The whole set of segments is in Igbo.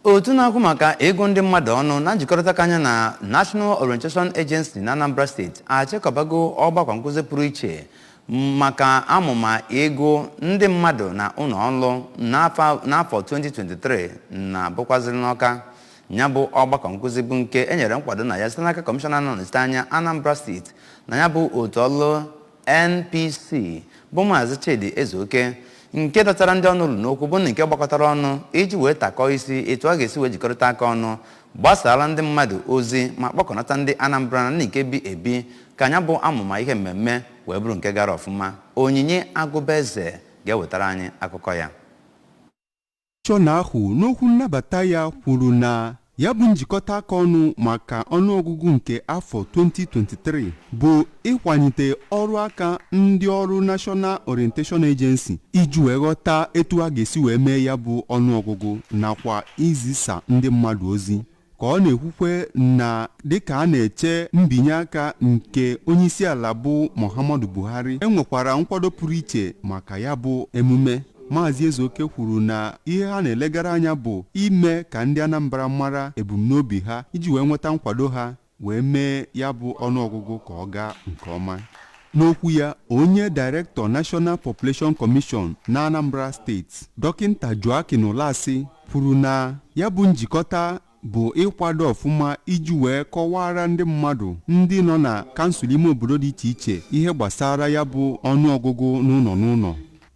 Otu na-akwụ maka ego ndị mmadụ ọnụ na njikọrịta anya na National Orientation Agency na Anambra State achịkọbago ọgbakọ nkụzi pụrụ iche maka amụma ego ndị mmadụ na ụlọ ọrụ n'afọ 2023 na bụkwaziri n'Awka. Ya bụ ọgbakọ nkụzi bụ nke enyere nkwado na ya site n'aka kọmishọna nọchite anya Anambra State na ya bụ otu ọrụ NPC bụ Maazị Chidi Ezeoke, nke dọtara ndị ọnụ ụlọ n'okwu bụ nke gbakọtara ọnụ iji wee takọọ isi etu a ga-esi wee jikọrịta aka ọnụ gbasara ndị mmadụ ozi ma kpọkọnata ndị Anambra na ndị nke bi ebi ka anya bụ amụma ihe mmemme wee bụrụ nke gara ọfụma. Onyinye Agụbeze ga-ewetara anyị akụkọ ya. Kọmishọna ahụ n'okwu nnabata ya kwuru na ya bụ njikọta aka ọnụ maka ọnụọgụgụ nke afọ 2023 bụ ịkwalite ọrụ aka ndị ọrụ National Orientation Agency iji wee ghọta etu a ga-esi wee mee ya bụ ọnụọgụgụ nakwa izisa ndị mmadụ ozi. Ka ọ na-ekwukwe na dịka a na-eche mbinye aka nke onyeisiala bụ Muhammadu Buhari enwekwara nkwado pụrụ iche maka ya bụ emume. Maazị Ezeoke kwuru na ihe ha na-elegara anya bụ ime ka ndị Anambra mara ebumnobi ha iji wee nweta nkwado ha wee mee ya bụ ọnụọgụgụ ka ọ gaa nke ọma. N'okwu ya, onye Director National Population Commission na Anambra State, Dọkịnta Joaquin Olasi, kwuru na ya bụ njikọta bụ ịkwado ọfụma iji wee kọwara ndị mmadụ ndị nọ na kansụl ime obodo dị iche iche ihe gbasara ya bụ ọnụọgụgụ n'ụlọ.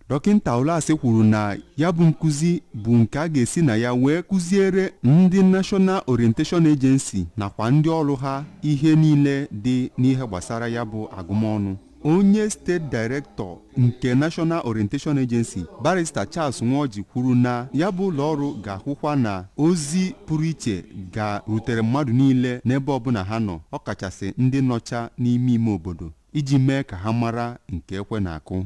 Dọkịnta Olasi kwuru na ya bụ nkụzi bụ nke a ga-esi na ya wee kụziere ndị National Orientation Agency nakwa ndị ọrụ ha ihe niile dị n'ihe gbasara ya bụ agụmọnụ. Onye State Director nke National Orientation Agency, Barrister Charles Nwoji, kwuru na ya bụ ụlọ ọrụ ga-ahụkwa na ozi pụrụ iche ga-rutere mmadụ niile n'ebe ọbụla ha nọ, ọkachasị ndị nọcha n'ime obodo, iji mee ka ha mara nke ekwe na-akụ.